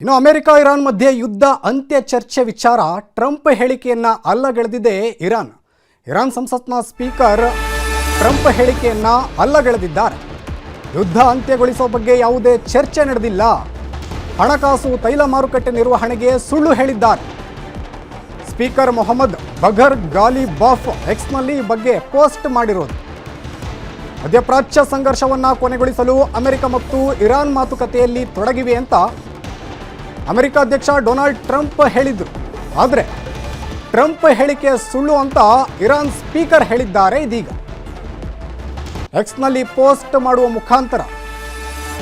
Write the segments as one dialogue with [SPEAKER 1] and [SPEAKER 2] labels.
[SPEAKER 1] ಇನ್ನು America Iran ಮಧ್ಯೆ ಯುದ್ಧ ಅಂತ್ಯ ಚರ್ಚೆ ವಿಚಾರ ಟ್ರಂಪ್ ಹೇಳಿಕೆಯನ್ನ ಅಲ್ಲಗೆಳೆದಿದೆ ಇರಾನ್ ಸಂಸತ್ನ ಸ್ಪೀಕರ್ ಟ್ರಂಪ್ ಹೇಳಿಕೆಯನ್ನ ಅಲ್ಲಗೆಳೆದಿದ್ದಾರೆ. ಯುದ್ಧ ಅಂತ್ಯಗೊಳಿಸುವ ಬಗ್ಗೆ ಯಾವುದೇ ಚರ್ಚೆ ನಡೆದಿಲ್ಲ, ಹಣಕಾಸು ತೈಲ ಮಾರುಕಟ್ಟೆ ನಿರ್ವಹಣೆಗೆ ಸುಳ್ಳು ಹೇಳಿದ್ದಾರೆ. ಸ್ಪೀಕರ್ ಮೊಹಮ್ಮದ್ ಬಗರ್ ಗಾಲಿಬಾಫ್ ಎಕ್ಸ್ನಲ್ಲಿ ಈ ಬಗ್ಗೆ ಪೋಸ್ಟ್ ಮಾಡಿರೋದು. ಮಧ್ಯಪ್ರಾಚ್ಯ ಸಂಘರ್ಷವನ್ನು ಕೊನೆಗೊಳಿಸಲು ಅಮೆರಿಕ ಮತ್ತು ಇರಾನ್ ಮಾತುಕತೆಯಲ್ಲಿ ತೊಡಗಿವೆ ಅಂತ ಅಮೆರಿಕ ಅಧ್ಯಕ್ಷ ಡೊನಾಲ್ಡ್ ಟ್ರಂಪ್ ಹೇಳಿದ್ರು. ಆದರೆ ಟ್ರಂಪ್ ಹೇಳಿಕೆ ಸುಳ್ಳು ಅಂತ ಇರಾನ್ ಸ್ಪೀಕರ್ ಹೇಳಿದ್ದಾರೆ. ಇದೀಗ ಎಕ್ಸ್ನಲ್ಲಿ ಪೋಸ್ಟ್ ಮಾಡುವ ಮುಖಾಂತರ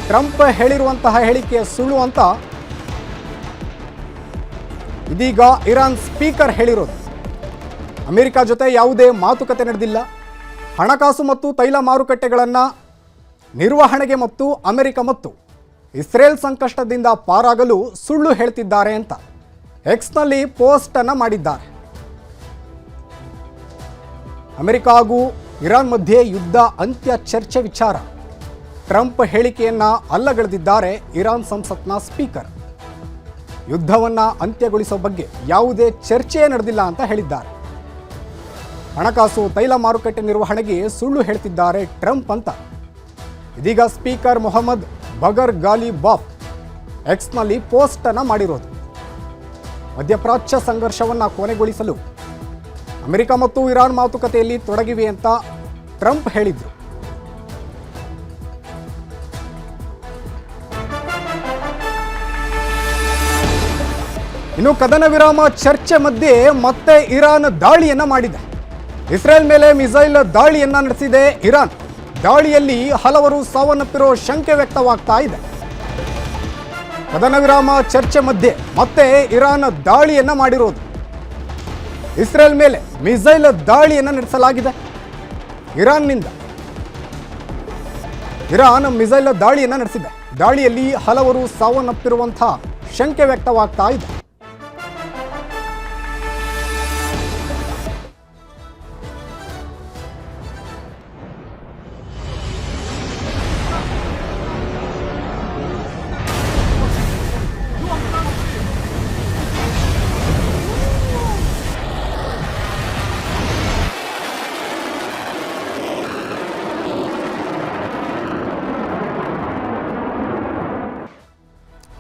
[SPEAKER 1] ಟ್ರಂಪ್ ಹೇಳಿರುವಂತಹ ಹೇಳಿಕೆ ಸುಳ್ಳು ಅಂತ ಇದೀಗ ಇರಾನ್ ಸ್ಪೀಕರ್ ಹೇಳಿರೋದು. ಅಮೆರಿಕ ಜೊತೆ ಯಾವುದೇ ಮಾತುಕತೆ ನಡೆದಿಲ್ಲ, ಹಣಕಾಸು ಮತ್ತು ತೈಲ ಮಾರುಕಟ್ಟೆಗಳನ್ನು ನಿರ್ವಹಣೆಗೆ ಮತ್ತು ಅಮೆರಿಕ ಮತ್ತು ಇಸ್ರೇಲ್ ಸಂಕಷ್ಟದಿಂದ ಪಾರಾಗಲು ಸುಳ್ಳು ಹೇಳ್ತಿದ್ದಾರೆ ಅಂತ ಎಕ್ಸ್ನಲ್ಲಿ ಪೋಸ್ಟ್ ಅನ್ನು ಮಾಡಿದ್ದಾರೆ. ಅಮೆರಿಕ ಹಾಗೂ ಇರಾನ್ ಮಧ್ಯೆ ಯುದ್ಧ ಅಂತ್ಯ ಚರ್ಚೆ ವಿಚಾರ ಟ್ರಂಪ್ ಹೇಳಿಕೆಯನ್ನ ಅಲ್ಲಗೆಳೆದಿದ್ದಾರೆ ಇರಾನ್ ಸಂಸತ್ನ ಸ್ಪೀಕರ್. ಯುದ್ಧವನ್ನು ಅಂತ್ಯಗೊಳಿಸೋ ಬಗ್ಗೆ ಯಾವುದೇ ಚರ್ಚೆ ನಡೆದಿಲ್ಲ ಅಂತ ಹೇಳಿದ್ದಾರೆ. ಹಣಕಾಸು ತೈಲ ಮಾರುಕಟ್ಟೆ ನಿರ್ವಹಣೆಗೆ ಸುಳ್ಳು ಹೇಳ್ತಿದ್ದಾರೆ ಟ್ರಂಪ್ ಅಂತ ಇದೀಗ ಸ್ಪೀಕರ್ ಮೊಹಮ್ಮದ್ ಬಗರ್ ಗಾಲಿಬಾಫ್ ಎಕ್ಸ್ನಲ್ಲಿ ಪೋಸ್ಟ್ ಅನ್ನು ಮಾಡಿರೋದು. ಮಧ್ಯಪ್ರಾಚ್ಯ ಸಂಘರ್ಷವನ್ನು ಕೊನೆಗೊಳಿಸಲು ಅಮೆರಿಕ ಮತ್ತು ಇರಾನ್ ಮಾತುಕತೆಯಲ್ಲಿ ತೊಡಗಿವೆ ಅಂತ ಟ್ರಂಪ್ ಹೇಳಿದ್ರು. ಇನ್ನು ಕದನ ವಿರಾಮ ಚರ್ಚೆ ಮಧ್ಯೆ ಮತ್ತೆ ಇರಾನ್ ದಾಳಿಯನ್ನ ಮಾಡಿದೆ. ಇಸ್ರೇಲ್ ಮೇಲೆ ಮಿಸೈಲ್ ದಾಳಿಯನ್ನ ನಡೆಸಿದೆ ಇರಾನ್. ದಾಳಿಯಲ್ಲಿ ಹಲವರು ಸಾವನ್ನಪ್ಪಿರೋ ಶಂಕೆ ವ್ಯಕ್ತವಾಗ್ತಾ ಇದೆ. ಕದನ ವಿರಾಮ ಚರ್ಚೆ ಮಧ್ಯೆ ಮತ್ತೆ ಇರಾನ್ ದಾಳಿಯನ್ನ ಮಾಡಿರೋದು. ಇಸ್ರೇಲ್ ಮೇಲೆ ಮಿಸೈಲ್ ದಾಳಿಯನ್ನ ನಡೆಸಲಾಗಿದೆ. ಇರಾನ್ ಮಿಸೈಲ್ ದಾಳಿಯನ್ನ ನಡೆಸಿದೆ. ದಾಳಿಯಲ್ಲಿ ಹಲವರು ಸಾವನ್ನಪ್ಪಿರುವಂತಹ ಶಂಕೆ ವ್ಯಕ್ತವಾಗ್ತಾ ಇದೆ.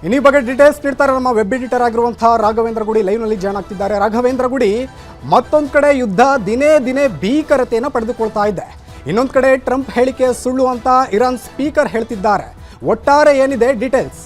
[SPEAKER 1] ಇನ್ನೀ ಬಗ್ಗೆ ಡೀಟೇಲ್ಸ್ ನೀಡ್ತಾರೆ ನಮ್ಮ ವೆಬ್ ಎಡಿಟರ್ ಆಗಿರುವಂತಹ ರಾಘವೇಂದ್ರ ಗುಡಿ ಲೈವ್ನಲ್ಲಿ ಜಾಯ್ನ್ ಆಗ್ತಿದ್ದಾರೆ. ರಾಘವೇಂದ್ರ ಗುಡಿ, ಮತ್ತೊಂದು ಕಡೆ ಯುದ್ಧ ದಿನೇ ದಿನೇ ಭೀಕರತೆಯನ್ನು ಪಡೆದುಕೊಳ್ತಾ ಇದೆ, ಇನ್ನೊಂದು ಕಡೆ ಟ್ರಂಪ್ ಹೇಳಿಕೆ ಸುಳ್ಳು ಅಂತ ಇರಾನ್ ಸ್ಪೀಕರ್ ಹೇಳ್ತಿದ್ದಾರೆ. ಒಟ್ಟಾರೆ ಏನಿದೆ ಡೀಟೇಲ್ಸ್?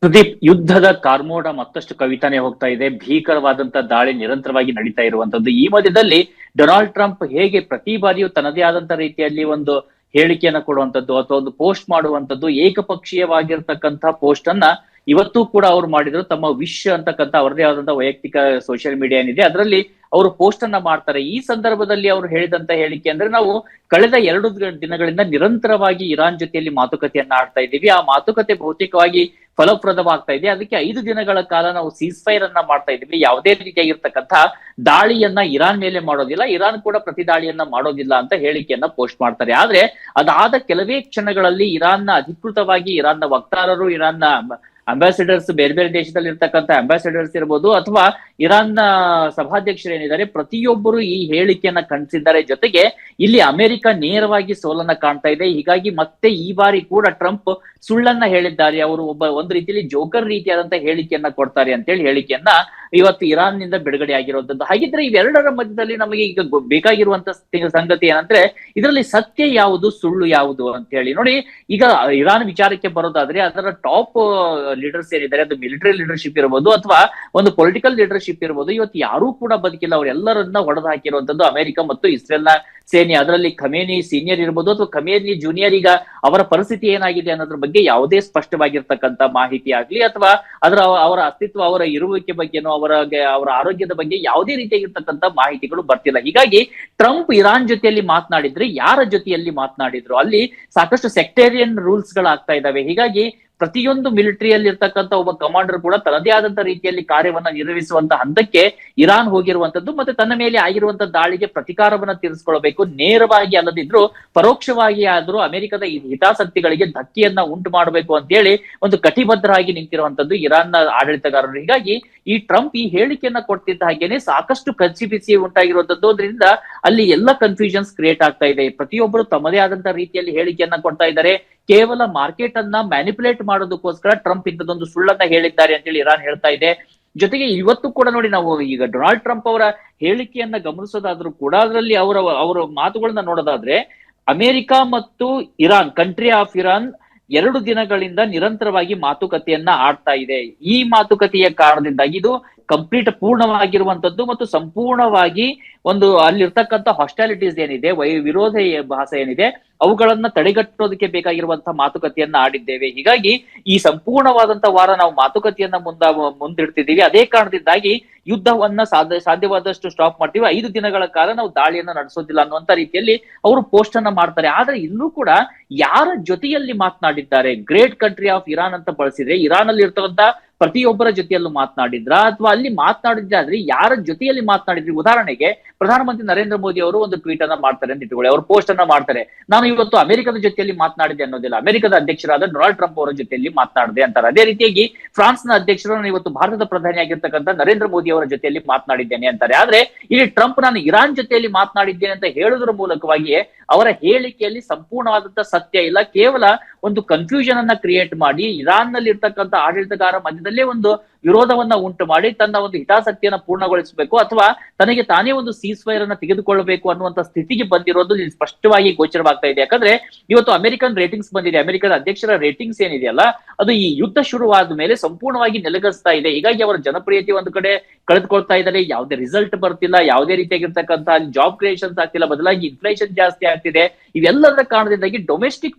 [SPEAKER 2] ಸುದೀಪ್, ಯುದ್ಧದ ಕಾರ್ಮೋಡ ಮತ್ತಷ್ಟು ಕವಿತಾನೆ ಹೋಗ್ತಾ ಇದೆ. ಭೀಕರವಾದಂತ ದಾಳಿ ನಿರಂತರವಾಗಿ ನಡೀತಾ ಇರುವಂತದ್ದು. ಈ ಮಧ್ಯದಲ್ಲಿ ಡೊನಾಲ್ಡ್ ಟ್ರಂಪ್ ಹೇಗೆ ಪ್ರತಿ ಬಾರಿಯೂ ತನ್ನದೇ ಆದಂತ ರೀತಿಯಲ್ಲಿ ಒಂದು ಹೇಳಿಕೆಯನ್ನ ಕೊಡುವಂತದ್ದು ಅಥವಾ ಒಂದು ಪೋಸ್ಟ್ ಮಾಡುವಂತದ್ದು, ಏಕಪಕ್ಷೀಯವಾಗಿರ್ತಕ್ಕಂಥ ಪೋಸ್ಟ್ ಅನ್ನ ಇವತ್ತು ಕೂಡ ಅವ್ರು ಮಾಡಿದ್ರು. ತಮ್ಮ ವಿಶ್ ಅಂತಕ್ಕಂಥ ಅವರದೇ ಆದಂತಹ ವೈಯಕ್ತಿಕ ಸೋಷಿಯಲ್ ಮೀಡಿಯಾ ಏನಿದೆ ಅದರಲ್ಲಿ ಅವರು ಪೋಸ್ಟ್ ಅನ್ನ ಮಾಡ್ತಾರೆ. ಈ ಸಂದರ್ಭದಲ್ಲಿ ಅವರು ಹೇಳಿದಂತ ಹೇಳಿಕೆ ಅಂದ್ರೆ, ನಾವು ಕಳೆದ 2 ದಿನಗಳಿಂದ ನಿರಂತರವಾಗಿ ಇರಾನ್ ಜೊತೆಯಲ್ಲಿ ಮಾತುಕತೆಯನ್ನ ಆಡ್ತಾ ಇದ್ದೀವಿ. ಆ ಮಾತುಕತೆ ಬಹುತೇಕವಾಗಿ ಫಲಪ್ರದವಾಗ್ತಾ ಇದೆ. ಅದಕ್ಕೆ 5 ದಿನಗಳ ಕಾಲ ನಾವು ಸೀಸ್ ಫೈರ್ ಅನ್ನ ಮಾಡ್ತಾ ಇದ್ದೀವಿ. ಯಾವುದೇ ರೀತಿಯಾಗಿರ್ತಕ್ಕಂಥ ದಾಳಿಯನ್ನ ಇರಾನ್ ಮೇಲೆ ಮಾಡೋದಿಲ್ಲ, ಇರಾನ್ ಕೂಡ ಪ್ರತಿ ದಾಳಿಯನ್ನ ಮಾಡೋದಿಲ್ಲ ಅಂತ ಹೇಳಿಕೆಯನ್ನ ಪೋಸ್ಟ್ ಮಾಡ್ತಾರೆ. ಆದ್ರೆ ಅದಾದ ಕೆಲವೇ ಕ್ಷಣಗಳಲ್ಲಿ ಇರಾನ್ನ ಅಧಿಕೃತವಾಗಿ ಇರಾನ್ನ ವಕ್ತಾರರು, ಇರಾನ್ನ ಅಂಬಾಸಿಡರ್ಸ್, ಬೇರೆ ಬೇರೆ ದೇಶದಲ್ಲಿ ಇರ್ತಕ್ಕಂಥ ಅಂಬಾಸಿಡರ್ಸ್ ಇರ್ಬೋದು ಅಥವಾ ಇರಾನ್ನ ಸಭಾಧ್ಯಕ್ಷರು ಏನಿದ್ದಾರೆ, ಪ್ರತಿಯೊಬ್ಬರು ಈ ಹೇಳಿಕೆಯನ್ನ ಖಂಡಿಸಿದ್ದಾರೆ. ಜೊತೆಗೆ ಇಲ್ಲಿ ಅಮೆರಿಕ ನೇರವಾಗಿ ಸೋಲನ್ನ ಕಾಣ್ತಾ ಇದೆ. ಹೀಗಾಗಿ ಮತ್ತೆ ಈ ಬಾರಿ ಕೂಡ ಟ್ರಂಪ್ ಸುಳ್ಳನ್ನ ಹೇಳಿದ್ದಾರೆ. ಅವರು ಒಂದು ರೀತಿಯಲ್ಲಿ ಜೋಕರ್ ರೀತಿಯಾದಂತಹ ಹೇಳಿಕೆಯನ್ನ ಕೊಡ್ತಾರೆ ಅಂತೇಳಿ ಹೇಳಿಕೆಯನ್ನ ಇವತ್ತು ಇರಾನ್ ನಿಂದ ಬಿಡುಗಡೆ ಆಗಿರುವಂತದ್ದು. ಹಾಗಿದ್ರೆ ಇವೆರಡರ ಮಧ್ಯದಲ್ಲಿ ನಮಗೆ ಈಗ ಬೇಕಾಗಿರುವಂತ ಸಂಗತಿ ಏನಂದ್ರೆ, ಇದರಲ್ಲಿ ಸತ್ಯ ಯಾವುದು, ಸುಳ್ಳು ಯಾವುದು ಅಂತ ಹೇಳಿ ನೋಡಿ. ಈಗ ಇರಾನ್ ವಿಚಾರಕ್ಕೆ ಬರೋದಾದ್ರೆ ಅದರ ಟಾಪ್ ಲೀಡರ್ಸ್ ಏನಿದ್ದಾರೆ, ಅದು ಮಿಲಿಟರಿ ಲೀಡರ್ಶಿಪ್ ಇರ್ಬೋದು ಅಥವಾ ಒಂದು ಪೊಲಿಟಿಕಲ್ ಲೀಡರ್ಶಿಪ್ ಇರ್ಬೋದು, ಇವತ್ತು ಯಾರೂ ಕೂಡ ಬದುಕಿಲ್ಲ. ಅವರೆಲ್ಲರನ್ನ ಹೊಡೆದು ಹಾಕಿರುವಂತದ್ದು ಅಮೆರಿಕ ಮತ್ತು ಇಸ್ರೇಲ್ನ ಸೇನೆ. ಅದರಲ್ಲಿ ಖಮೇನಿ ಸೀನಿಯರ್ ಇರ್ಬೋದು ಅಥವಾ ಖಮೇನಿ ಜೂನಿಯರ್, ಈಗ ಅವರ ಪರಿಸ್ಥಿತಿ ಏನಾಗಿದೆ ಅನ್ನೋದ್ರ ಬಗ್ಗೆ ಯಾವುದೇ ಸ್ಪಷ್ಟವಾಗಿರ್ತಕ್ಕಂಥ ಮಾಹಿತಿ ಆಗ್ಲಿ ಅಥವಾ ಅವರ ಅಸ್ತಿತ್ವ, ಅವರ ಇರುವಿಕೆ ಬಗ್ಗೆನೋ ಅವರ ಆರೋಗ್ಯದ ಬಗ್ಗೆ ಯಾವುದೇ ರೀತಿಯಾಗಿರ್ತಕ್ಕಂಥ ಮಾಹಿತಿಗಳು ಬರ್ತಿಲ್ಲ. ಹೀಗಾಗಿ ಟ್ರಂಪ್ ಇರಾನ್ ಜೊತೆಯಲ್ಲಿ ಮಾತನಾಡಿದ್ರೆ ಯಾರ ಜೊತೆಯಲ್ಲಿ ಮಾತನಾಡಿದ್ರು, ಅಲ್ಲಿ ಸಾಕಷ್ಟು ಸೆಕ್ಟೇರಿಯನ್ ರೂಲ್ಸ್ ಗಳಾಗ್ತಾ ಇದಾವೆ. ಹೀಗಾಗಿ ಪ್ರತಿಯೊಂದು ಮಿಲಿಟರಿಯಲ್ಲಿ ಇರ್ತಕ್ಕಂಥ ಒಬ್ಬ ಕಮಾಂಡರ್ ಕೂಡ ತನ್ನದೇ ಆದಂತ ರೀತಿಯಲ್ಲಿ ಕಾರ್ಯವನ್ನ ನಿರ್ವಹಿಸುವಂತ ಹಂತಕ್ಕೆ ಇರಾನ್ ಹೋಗಿರುವಂತದ್ದು. ಮತ್ತೆ ತನ್ನ ಮೇಲೆ ಆಗಿರುವಂತ ದಾಳಿಗೆ ಪ್ರತಿಕಾರವನ್ನ ತೀರಿಸಿಕೊಳ್ಬೇಕು, ನೇರವಾಗಿ ಅಲ್ಲದಿದ್ರು ಪರೋಕ್ಷವಾಗಿ ಆದ್ರೂ ಅಮೆರಿಕದ ಹಿತಾಸಕ್ತಿಗಳಿಗೆ ಧಕ್ಕೆಯನ್ನ ಉಂಟು ಮಾಡಬೇಕು ಅಂತ ಹೇಳಿ ಒಂದು ಕಟಿಬದ್ಧರಾಗಿ ನಿಂತಿರುವಂತದ್ದು ಇರಾನ್ನ ಆಡಳಿತಗಾರರು. ಹೀಗಾಗಿ ಈ ಟ್ರಂಪ್ ಈ ಹೇಳಿಕೆಯನ್ನ ಕೊಡ್ತಿದ್ದ ಹಾಗೇನೆ ಸಾಕಷ್ಟು ಕಚ್ಚಿಪಿಸಿ ಉಂಟಾಗಿರುವಂತದ್ದು. ಅದರಿಂದ ಅಲ್ಲಿ ಎಲ್ಲ ಕನ್ಫ್ಯೂಷನ್ಸ್ ಕ್ರಿಯೇಟ್ ಆಗ್ತಾ ಇದೆ. ಪ್ರತಿಯೊಬ್ಬರು ತಮ್ಮದೇ ಆದಂತ ರೀತಿಯಲ್ಲಿ ಹೇಳಿಕೆಯನ್ನ ಕೊಡ್ತಾ ಇದ್ದಾರೆ. ಕೇವಲ ಮಾರ್ಕೆಟ್ ಅನ್ನ ಮ್ಯಾನಿಪುಲೇಟ್ ಮಾಡೋದಕ್ಕೋಸ್ಕರ ಟ್ರಂಪ್ ಇಂಥದೊಂದು ಸುಳ್ಳನ್ನ ಹೇಳಿದ್ದಾರೆ ಅಂತ ಹೇಳಿ ಇರಾನ್ ಹೇಳ್ತಾ ಇದೆ. ಜೊತೆಗೆ ಇವತ್ತು ಕೂಡ ನೋಡಿ, ನಾವು ಈಗ ಡೊನಾಲ್ಡ್ ಟ್ರಂಪ್ ಅವರ ಹೇಳಿಕೆಯನ್ನ ಗಮನಿಸೋದಾದ್ರೂ ಕೂಡ ಅದರಲ್ಲಿ ಅವರ ಮಾತುಗಳನ್ನ ನೋಡೋದಾದ್ರೆ, ಅಮೆರಿಕ ಮತ್ತು ಇರಾನ್, ಕಂಟ್ರಿ ಆಫ್ ಇರಾನ್ 2 ದಿನಗಳಿಂದ ನಿರಂತರವಾಗಿ ಮಾತುಕತೆಯನ್ನ ಆಡ್ತಾ ಇದೆ. ಈ ಮಾತುಕತೆಯ ಕಾರಣದಿಂದಾಗಿ ಇದು ಕಂಪ್ಲೀಟ್ ಪೂರ್ಣವಾಗಿರುವಂತದ್ದು ಮತ್ತು ಸಂಪೂರ್ಣವಾಗಿ ಒಂದು ಅಲ್ಲಿರ್ತಕ್ಕಂಥ ಹಾಸ್ಟಾಲಿಟೀಸ್ ಏನಿದೆ, ವಿರೋಧ ಭಾಷೆ ಏನಿದೆ, ಅವುಗಳನ್ನ ತಡೆಗಟ್ಟೋದಕ್ಕೆ ಬೇಕಾಗಿರುವಂತಹ ಮಾತುಕತೆಯನ್ನ ಆಡಿದ್ದೇವೆ. ಹೀಗಾಗಿ ಈ ಸಂಪೂರ್ಣವಾದಂತ ವಾರ ನಾವು ಮಾತುಕತೆಯನ್ನ ಮುಂದಿಡ್ತಿದ್ದೀವಿ. ಅದೇ ಕಾರಣದಿಂದಾಗಿ ಯುದ್ಧವನ್ನ ಸಾಧ್ಯವಾದಷ್ಟು ಸ್ಟಾಪ್ ಮಾಡ್ತೀವಿ, 5 ದಿನಗಳ ಕಾಲ ನಾವು ದಾಳಿಯನ್ನ ನಡೆಸೋದಿಲ್ಲ ಅನ್ನುವಂತ ರೀತಿಯಲ್ಲಿ ಅವರು ಪೋಸ್ಟ್ ಅನ್ನ ಮಾಡ್ತಾರೆ. ಆದ್ರೆ ಇಲ್ಲೂ ಕೂಡ ಯಾರ ಜೊತೆಯಲ್ಲಿ ಮಾತನಾಡಿದ್ದಾರೆ, ಗ್ರೇಟ್ ಕಂಟ್ರಿ ಆಫ್ ಇರಾನ್ ಅಂತ ಬಳಸಿದ್ರೆ ಇರಾನ್ ಅಲ್ಲಿ ಇರ್ತಕ್ಕಂಥ ಪ್ರತಿಯೊಬ್ಬರ ಜೊತೆಯಲ್ಲೂ ಮಾತನಾಡಿದ್ರ ಅಥವಾ ಅಲ್ಲಿ ಮಾತನಾಡಿದ್ರೆ ಯಾರ ಜೊತೆಯಲ್ಲಿ ಮಾತನಾಡಿದ್ರಿ? ಉದಾಹರಣೆಗೆ ಪ್ರಧಾನಮಂತ್ರಿ ನರೇಂದ್ರ ಮೋದಿ ಅವರು ಒಂದು ಟ್ವೀಟ್ ಅನ್ನ ಮಾಡ್ತಾರೆ ಅಂತ ಇಟ್ಕೊಳ್ಳಿ, ಅವರು ಪೋಸ್ಟ್ ಅನ್ನ ಮಾಡ್ತಾರೆ, ನಾನು ಇವತ್ತು ಅಮೆರಿಕದ ಜೊತೆಯಲ್ಲಿ ಮಾತನಾಡಿದೆ ಅನ್ನೋದಿಲ್ಲ, ಅಮೆರಿಕದ ಅಧ್ಯಕ್ಷರಾದ ಡೊನಾಲ್ಡ್ ಟ್ರಂಪ್ ಅವರ ಜೊತೆಯಲ್ಲಿ ಮಾತನಾಡಿದೆ ಅಂತಾರೆ. ಅದೇ ರೀತಿಯಾಗಿ ಫ್ರಾನ್ಸ್ ನ ಅಧ್ಯಕ್ಷರು ನಾನು ಇವತ್ತು ಭಾರತದ ಪ್ರಧಾನಿಯಾಗಿರ್ತಕ್ಕಂಥ ನರೇಂದ್ರ ಮೋದಿ ಅವರ ಜೊತೆಯಲ್ಲಿ ಮಾತನಾಡಿದ್ದೇನೆ ಅಂತಾರೆ. ಆದ್ರೆ ಇಲ್ಲಿ ಟ್ರಂಪ್ ನಾನು ಇರಾನ್ ಜೊತೆಯಲ್ಲಿ ಮಾತನಾಡಿದ್ದೇನೆ ಅಂತ ಹೇಳುವುದರ ಮೂಲಕವಾಗಿಯೇ ಅವರ ಹೇಳಿಕೆಯಲ್ಲಿ ಸಂಪೂರ್ಣವಾದಂತ ಸತ್ಯ ಇಲ್ಲ, ಕೇವಲ ಒಂದು ಕನ್ಫ್ಯೂಷನ್ ಅನ್ನ ಕ್ರಿಯೇಟ್ ಮಾಡಿ ಇರಾನ್ ನಲ್ಲಿ ಇರ್ತಕ್ಕಂಥ ಆಡಳಿತಗಾರ ಮಧ್ಯದಲ್ಲೇ ಒಂದು ವಿರೋಧವನ್ನ ಉಂಟು ಮಾಡಿ ತನ್ನ ಒಂದು ಹಿತಾಸಕ್ತಿಯನ್ನ ಪೂರ್ಣಗೊಳಿಸಬೇಕು ಅಥವಾ ತನಗೆ ತಾನೇ ಒಂದು ಸೀಸ್ಫೈರ್ ಅನ್ನ ತೆಗೆದುಕೊಳ್ಳಬೇಕು ಅನ್ನುವಂತ ಸ್ಥಿತಿಗೆ ಬಂದಿರೋದು ಇಲ್ಲಿ ಸ್ಪಷ್ಟವಾಗಿ ಗೋಚರವಾಗ್ತಾ ಇದೆ. ಯಾಕಂದ್ರೆ ಇವತ್ತು ಅಮೆರಿಕನ್ ರೇಟಿಂಗ್ಸ್ ಬಂದಿದೆ, ಅಮೆರಿಕದ ಅಧ್ಯಕ್ಷರ ರೇಟಿಂಗ್ಸ್ ಏನಿದೆಯಲ್ಲ ಅದು ಈ ಯುದ್ಧ ಶುರುವಾದ ಮೇಲೆ ಸಂಪೂರ್ಣವಾಗಿ ನೆಲೆಗಸ್ತಾ ಇದೆ. ಹೀಗಾಗಿ ಅವರ ಜನಪ್ರಿಯತೆ ಒಂದು ಕಡೆ ಕಳೆದುಕೊಳ್ತಾ ಇದ್ದಾರೆ, ಯಾವುದೇ ರಿಸಲ್ಟ್ ಬರ್ತಿಲ್ಲ, ಯಾವುದೇ ರೀತಿಯಾಗಿರ್ತಕ್ಕಂಥ ಜಾಬ್ ಕ್ರಿಯೇಷನ್ಸ್ ಆಗ್ತಿಲ್ಲ, ಬದಲಾಗಿ ಇನ್ಫ್ಲೇಷನ್ ಜಾಸ್ತಿ ಆಗ್ತಿದೆ. ಇವೆಲ್ಲದರ ಕಾರಣದಿಂದಾಗಿ ಡೊಮೆಸ್ಟಿಕ್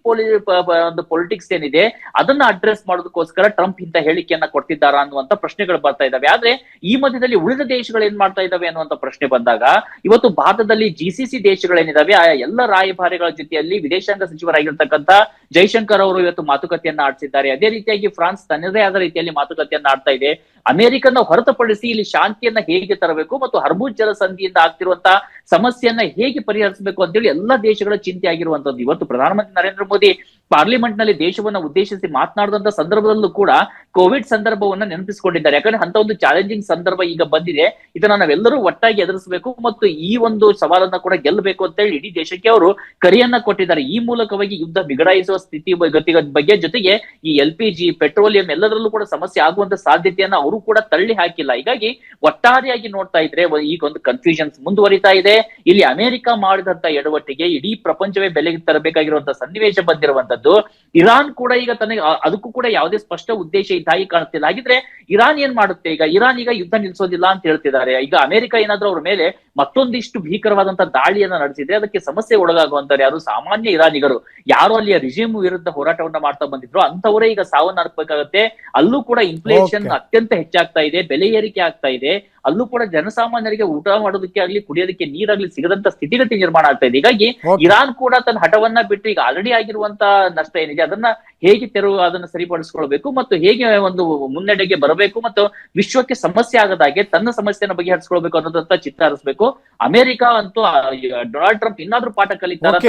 [SPEAKER 2] ಒಂದು ಪೊಲಿಟಿಕ್ಸ್ ಏನಿದೆ ಅದನ್ನ ಅಡ್ರೆಸ್ ಮಾಡೋದಕ್ಕೋಸ್ಕರ ಟ್ರಂಪ್ ಇಂತ ಹೇಳಿಕೆಯನ್ನ ಕೊಡ್ತಿದ್ದಾರಾ ಅನ್ನುವಂತ ಪ್ರಶ್ನೆಗಳು ಬರ್ತಾ ಇದಾವೆ. ಆದ್ರೆ ಈ ಮಧ್ಯದಲ್ಲಿ ಉಳಿದ ದೇಶಗಳು ಏನ್ ಮಾಡ್ತಾ ಇದಾವೆ ಅನ್ನುವಂತ ಪ್ರಶ್ನೆ ಬಂದಾಗ ಇವತ್ತು ಭಾರತದಲ್ಲಿ GCC ದೇಶಗಳೇನಿದಾವೆ ಆ ಎಲ್ಲ ರಾಯಭಾರಿಗಳ ಜೊತೆಯಲ್ಲಿ ವಿದೇಶಾಂಗ ಸಚಿವರಾಗಿರ್ತಕ್ಕಂಥ ಜೈಶಂಕರ್ ಅವರು ಇವತ್ತು ಮಾತುಕತೆಯನ್ನ ಆಡಿಸಿದ್ದಾರೆ. ಅದೇ ರೀತಿಯಾಗಿ ಫ್ರಾನ್ಸ್ ತನ್ನದೇ ಆದ ರೀತಿಯಲ್ಲಿ ಮಾತುಕತೆಯನ್ನ ಆಡ್ತಾ ಇದೆ. ಅಮೆರಿಕನ ಹೊರತುಪಡಿಸಿ ಇಲ್ಲಿ ಶಾಂತಿಯನ್ನ ಹೇಗೆ ತರಬೇಕು ಮತ್ತು ಹರ್ಮುಜ್ ಜಲಸಂಧಿಯಿಂದ ಆಗ್ತಿರುವಂತಹ ಸಮಸ್ಯೆಯನ್ನ ಹೇಗೆ ಪರಿಹರಿಸಬೇಕು ಅಂತೇಳಿ ಎಲ್ಲಾ ದೇಶಗಳ ಚಿಂತೆ ಆಗಿರುವಂತದ್ದು. ಇವತ್ತು ಪ್ರಧಾನಮಂತ್ರಿ ನರೇಂದ್ರ ಮೋದಿ ಪಾರ್ಲಿಮೆಂಟ್ ನಲ್ಲಿ ದೇಶವನ್ನ ಉದ್ದೇಶಿಸಿ ಮಾತನಾಡಿದಂತ ಸಂದರ್ಭದಲ್ಲೂ ಕೂಡ ಕೋವಿಡ್ ಸಂದರ್ಭವನ್ನ ನೆನಪಿಸಿಕೊಂಡಿದ್ದಾರೆ. ಯಾಕಂದ್ರೆ ಅಂತ ಒಂದು ಚಾಲೆಂಜಿಂಗ್ ಸಂದರ್ಭ ಈಗ ಬಂದಿದೆ, ಇದನ್ನ ನಾವೆಲ್ಲರೂ ಒಟ್ಟಾಗಿ ಎದುರಿಸಬೇಕು ಮತ್ತು ಈ ಒಂದು ಸವಾಲನ್ನ ಕೂಡ ಗೆಲ್ಲಬೇಕು ಅಂತ ಹೇಳಿ ಇಡೀ ದೇಶಕ್ಕೆ ಅವರು ಕರೆಯನ್ನ ಕೊಟ್ಟಿದ್ದಾರೆ. ಈ ಮೂಲಕವಾಗಿ ಯುದ್ಧ ಬಿಗಡಾಯಿಸುವ ಸ್ಥಿತಿ ಬಗ್ಗೆ ಜೊತೆಗೆ ಈ LPG, ಪೆಟ್ರೋಲಿಯಂ ಎಲ್ಲದರಲ್ಲೂ ಕೂಡ ಸಮಸ್ಯೆ ಆಗುವಂತ ಸಾಧ್ಯತೆಯನ್ನ ಅವರು ಕೂಡ ತಳ್ಳಿ ಹಾಕಿಲ್ಲ. ಹೀಗಾಗಿ ಒಟ್ಟಾರೆಯಾಗಿ ನೋಡ್ತಾ ಇದ್ರೆ ಈಗ ಒಂದು ಕನ್ಫ್ಯೂಷನ್ಸ್ ಮುಂದುವರಿತಾ ಇದೆ. ಇಲ್ಲಿ ಅಮೆರಿಕ ಮಾಡಿದಂತ ಎಡವಟ್ಟಿಗೆ ಇಡೀ ಪ್ರಪಂಚವೇ ಬೆಲೆಗೆ ತರಬೇಕಾಗಿರುವಂತಹ ಸನ್ನಿವೇಶ ಬಂದಿರುವಂತದ್ದು. ಇರಾನ್ ಕೂಡ ಈಗ ತನಗೆ ಅದಕ್ಕೂ ಕೂಡ ಯಾವುದೇ ಸ್ಪಷ್ಟ ಉದ್ದೇಶ ಇದ್ದಾಗಿ ಕಾಣಿಸ್ತಿಲ್ಲ. ಹಾಗಿದ್ರೆ ಇರಾನ್ ಏನ್ ಮಾಡುತ್ತೆ? ಇರಾನ್ ಈಗ ಯುದ್ಧ ನಿಲ್ಸೋದಿಲ್ಲ ಅಂತ ಹೇಳ್ತಿದ್ದಾರೆ. ಈಗ ಅಮೆರಿಕ ಏನಾದ್ರೂ ಅವ್ರ ಮೇಲೆ ಮತ್ತೊಂದಿಷ್ಟು ಭೀಕರವಾದಂತಹ ದಾಳಿಯನ್ನ ನಡೆಸಿದ್ರೆ ಅದಕ್ಕೆ ಸಮಸ್ಯೆ ಒಳಗಾಗುವಂತಾರೆ ಯಾರು? ಸಾಮಾನ್ಯ ಇರಾನಿಗರು, ಯಾರು ಅಲ್ಲಿಯ ರಿಜಿಮ್ ವಿರುದ್ಧ ಹೋರಾಟವನ್ನ ಮಾಡ್ತಾ ಬಂದಿದ್ರು ಅಂತವರೇ ಈಗ ಸಾವನ್ನಪ್ಪಬೇಕಾಗತ್ತೆ. ಅಲ್ಲೂ ಕೂಡ ಇನ್ಫ್ಲೇಷನ್ ಅತ್ಯಂತ ಹೆಚ್ಚಾಗ್ತಾ ಇದೆ, ಬೆಲೆ ಏರಿಕೆ ಆಗ್ತಾ ಇದೆ. ಅಲ್ಲೂ ಕೂಡ ಜನಸಾಮಾನ್ಯರಿಗೆ ಊಟ ಮಾಡೋದಕ್ಕೆ ಆಗ್ಲಿ ಕುಡಿಯೋದಕ್ಕೆ ನೀರಾಗ್ಲಿ ಸಿಗದಂತ ಸ್ಥಿತಿಗತಿ ನಿರ್ಮಾಣ ಆಗ್ತಾ ಇದೆ. ಹೀಗಾಗಿ ಇರಾನ್ ಕೂಡ ತನ್ನ ಹಠವನ್ನ ಬಿಟ್ಟು ಈಗ ಆಲ್ರೆಡಿ ಆಗಿರುವಂತ ನಷ್ಟ ಏನಿದೆ ಅದನ್ನ ಹೇಗೆ ಅದನ್ನ ಸರಿಪಡಿಸ್ಕೊಳ್ಬೇಕು ಮತ್ತು ಹೇಗೆ ಒಂದು ಮುನ್ನಡೆಗೆ ಬರಬೇಕು ಮತ್ತು ವಿಶ್ವಕ್ಕೆ ಸಮಸ್ಯೆ ಆಗದಾಗೆ ತನ್ನ ಸಮಸ್ಯೆನ ಬಗೆಹರಿಸ್ಕೊಳ್ಬೇಕು ಅನ್ನೋದಂತ ಚಿತ್ತ ಹರಿಸಬೇಕು. ಅಮೆರಿಕ ಅಂತೂ ಡೊನಾಲ್ಡ್ ಟ್ರಂಪ್ ಇನ್ನಾದ್ರೂ ಪಾಠ ಕಲಿತಾರ.